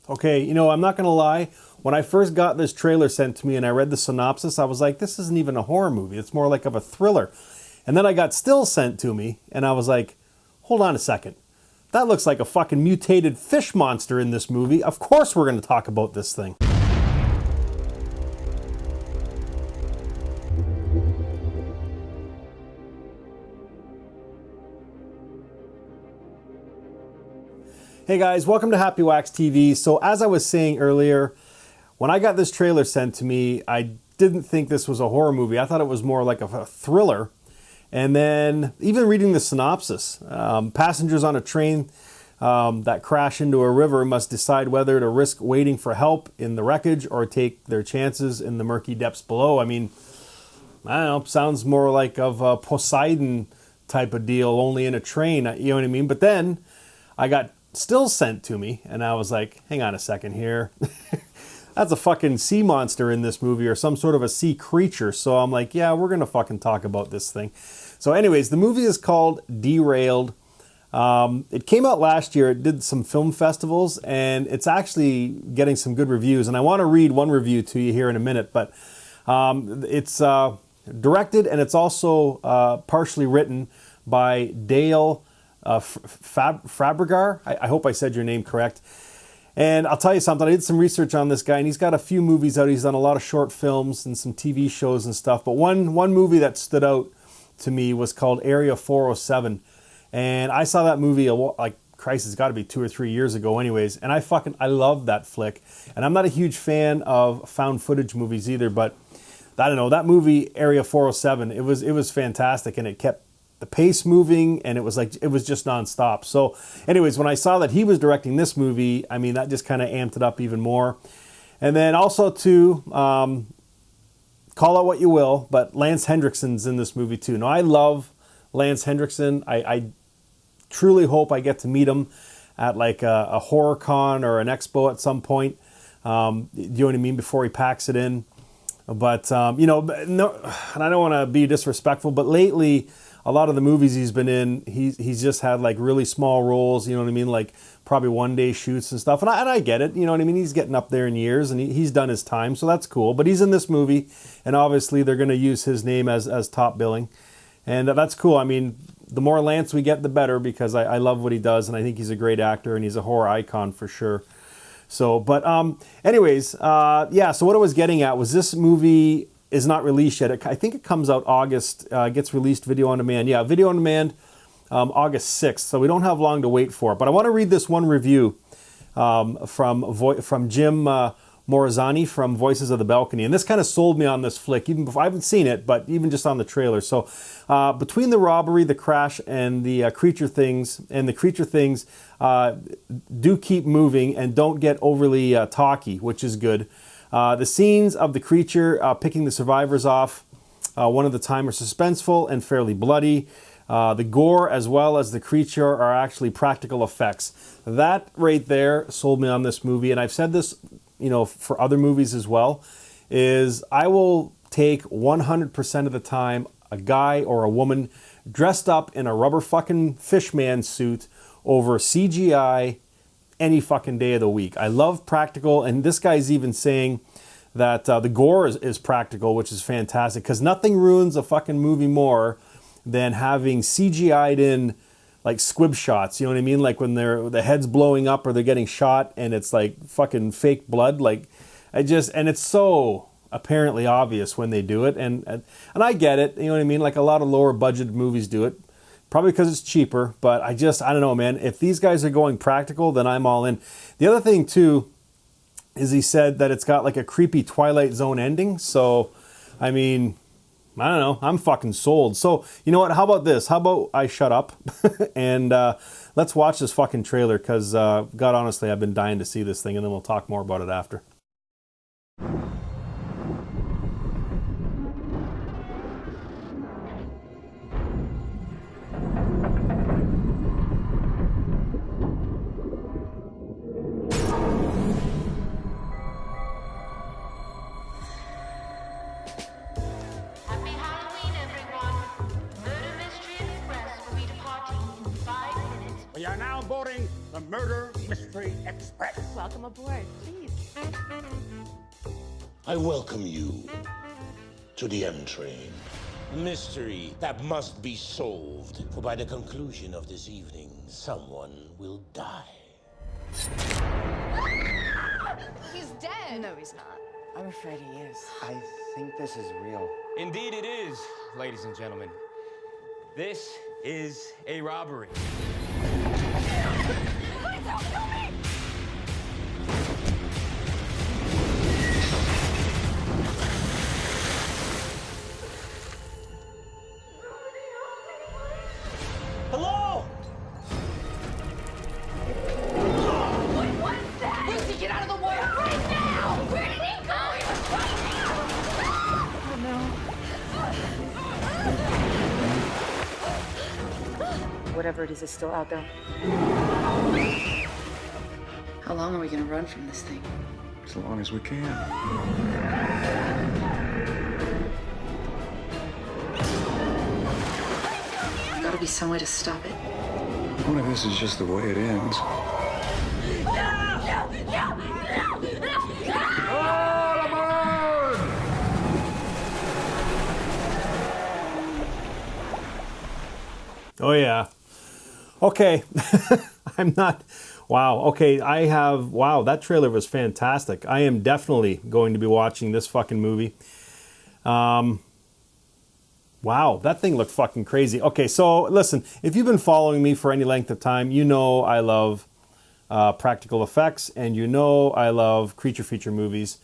Okay, you know, I'm not gonna lie. When I first got this trailer sent to me and I read the synopsis, I was like, this isn't even a horror movie. It's more like of a thriller. And then I got stills sent to me and I was like, hold on a second. That looks like a fucking mutated fish monster in this movie. Of course we're gonna talk about this thing. Hey guys, welcome to Happy Wax TV. So as I was saying earlier, when I got this trailer sent to me, I didn't think this was a horror movie. I thought it was more like a thriller. And then even reading the synopsis, passengers on a train that crash into a river must decide whether to risk waiting for help in the wreckage or take their chances in the murky depths below. I mean, I don't know, sounds more like of a Poseidon type of deal, only in a train, you know what I mean? But then I got stills sent to me and I was like, hang on a second here. That's a fucking sea monster in this movie or some sort of a sea creature. So I'm like, yeah, we're gonna fucking talk about this thing. So anyways, the movie is called Derailed. It came out last year. It did some film festivals and it's actually getting some good reviews. And I want to read one review to you here in a minute, but it's directed and it's also partially written by Dale Fabregas. I hope I said your name correct. And I'll tell you something, I did some research on this guy and he's got a few movies out. He's done a lot of short films and some TV shows and stuff. But one movie that stood out to me was called Area 407. And I saw that movie, like, Christ, it's got to be 2 or 3 years ago anyways. And I love that flick. And I'm not a huge fan of found footage movies either, but I don't know, that movie, Area 407, it was fantastic and it kept the pace moving and it was just nonstop. So anyways, when I saw that he was directing this movie, I mean, that just kind of amped it up even more. And then also too, call it what you will, but Lance Henriksen's in this movie too. Now I love Lance Henriksen. I truly hope I get to meet him at like a horror con or an expo at some point. You know what I mean? Before he packs it in. But, you know, no, and I don't want to be disrespectful, but lately, a lot of the movies he's been in, he's just had like really small roles, you know what I mean? Like probably one-day shoots and stuff. And I get it, you know what I mean? He's getting up there in years and he's done his time, so that's cool. But he's in this movie, and obviously they're going to use his name as top billing. And that's cool. I mean, the more Lance we get, the better, because I love what he does, and I think he's a great actor, and he's a horror icon for sure. So, but anyways, yeah, so what I was getting at was this movie is not released yet. I think it comes out August, gets released video on demand. Yeah, video on demand, August 6th, so we don't have long to wait for it. But I want to read this one review from Jim Morazzani from Voices of the Balcony. And this kind of sold me on this flick, even before I haven't seen it, but even just on the trailer. So between the robbery, the crash, and the creature things, do keep moving and don't get overly talky, which is good. The scenes of the creature picking the survivors off one at a time are suspenseful and fairly bloody. The gore as well as the creature are actually practical effects. That right there sold me on this movie, and I've said this, you know, for other movies as well, is I will take 100% of the time a guy or a woman dressed up in a rubber fucking fishman suit over CGI any fucking day of the week. I love practical, and this guy's even saying that the gore is practical, which is fantastic, because nothing ruins a fucking movie more than having CGI'd in like squib shots, you know what I mean? Like when the head's blowing up or they're getting shot and it's like fucking fake blood. Like and it's so apparently obvious when they do it, and I get it, you know what I mean? Like a lot of lower budget movies do it, probably because it's cheaper, but I don't know, man. If these guys are going practical, then I'm all in. The other thing too is he said that it's got like a creepy Twilight Zone ending. So, I mean, I don't know. I'm fucking sold. So, you know what? How about this? How about I shut up and let's watch this fucking trailer, because, God, honestly, I've been dying to see this thing, and then we'll talk more about it after. We are now boarding the Murder Mystery Express. welcome aboard. Please. I welcome you to the M train. A mystery that must be solved, for by the conclusion of this evening, someone will die. He's dead. No, he's not. I'm afraid he is. I think this is real. Indeed it is, ladies and gentlemen. This is a robbery. Please don't kill me! Hello? What was that? Lucy, get out of the water right now! Where did he go? He was right there! Oh, no. Whatever it is still out there. How long are we gonna run from this thing? As long as we can. There's gotta be some way to stop it. What if this is just the way it ends? Oh, yeah. Okay. I'm not... Wow. Okay, I have... Wow, that trailer was fantastic. I am definitely going to be watching this fucking movie. Wow, that thing looked fucking crazy. Okay, so listen, if you've been following me for any length of time, you know I love practical effects, and you know I love creature feature movies.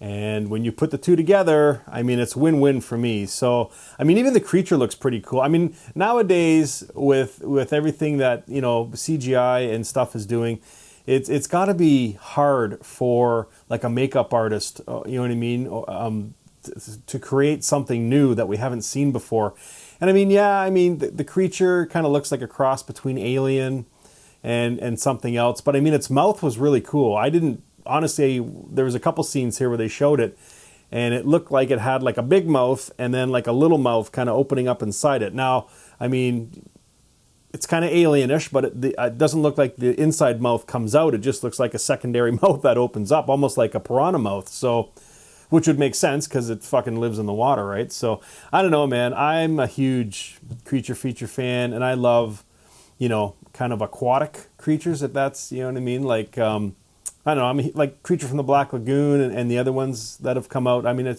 And when you put the two together, I mean, it's win-win for me. So, I mean, even the creature looks pretty cool. I mean, nowadays, with everything that, you know, CGI and stuff is doing, it's got to be hard for, like, a makeup artist, you know what I mean, to create something new that we haven't seen before. And, I mean, yeah, I mean, the creature kind of looks like a cross between Alien and something else. But, I mean, its mouth was really cool. Honestly, there was a couple scenes here where they showed it, and it looked like it had like a big mouth and then like a little mouth kind of opening up inside it. Now, I mean, it's kind of alienish, but it doesn't look like the inside mouth comes out. It just looks like a secondary mouth that opens up, almost like a piranha mouth. So, which would make sense because it fucking lives in the water, right? So, I don't know, man. I'm a huge creature feature fan, and I love, you know, kind of aquatic creatures, if that's, you know what I mean? Like, I don't know, I mean, like Creature from the Black Lagoon and the other ones that have come out. I mean,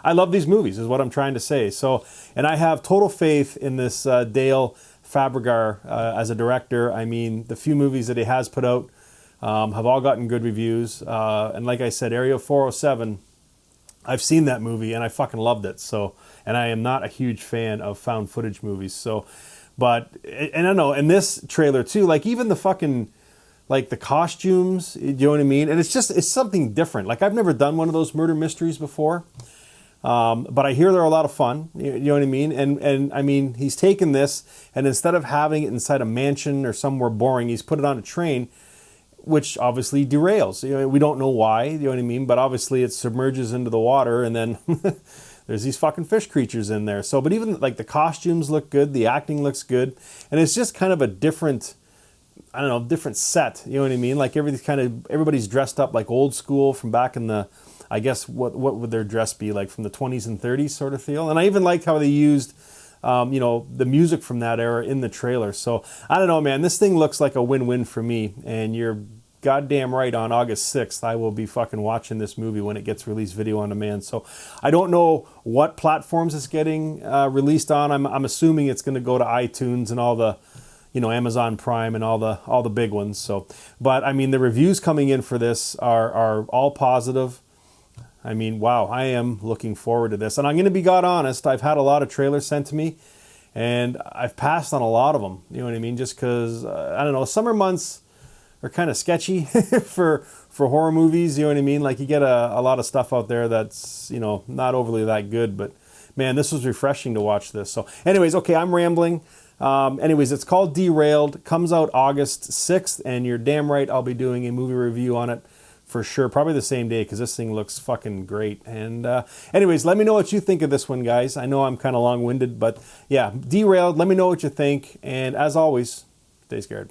I love these movies, is what I'm trying to say. So, and I have total faith in this Dale Fabregas as a director. I mean, the few movies that he has put out have all gotten good reviews. And like I said, Area 407, I've seen that movie and I fucking loved it. So, and I am not a huge fan of found footage movies. So, but, and I don't know, and this trailer too, like even the fucking, like the costumes, you know what I mean? And it's something different. Like I've never done one of those murder mysteries before, but I hear they're a lot of fun. You know what I mean? And I mean, he's taken this, and instead of having it inside a mansion or somewhere boring, he's put it on a train, which obviously derails. You know, we don't know why. You know what I mean? But obviously, it submerges into the water, and then there's these fucking fish creatures in there. So, but even like the costumes look good, the acting looks good, and it's just kind of a different, I don't know, different set, you know what I mean? Like everybody's dressed up like old school from back in the, I guess, what would their dress be like, from the 20s and 30s sort of feel. And I even liked how they used, you know, the music from that era in the trailer. So I don't know, man, this thing looks like a win-win for me. And you're goddamn right, on August 6th, I will be fucking watching this movie when it gets released video on demand. So I don't know what platforms it's getting released on. I'm assuming it's going to go to iTunes and all the, you know, Amazon Prime and all the big ones. So, but I mean, the reviews coming in for this are all positive. I mean, wow, I am looking forward to this. And I'm going to be God honest, I've had a lot of trailers sent to me, and I've passed on a lot of them. You know what I mean? Just because, I don't know, summer months are kind of sketchy for horror movies. You know what I mean? Like you get a lot of stuff out there that's, you know, not overly that good. But man, this was refreshing to watch this. So anyways, okay, I'm rambling. Anyways, it's called Derailed, comes out August 6th, and you're damn right I'll be doing a movie review on it for sure, probably the same day, because this thing looks fucking great. And anyways, let me know what you think of this one, guys. I know I'm kind of long-winded, but yeah, Derailed, let me know what you think, and as always, stay scared.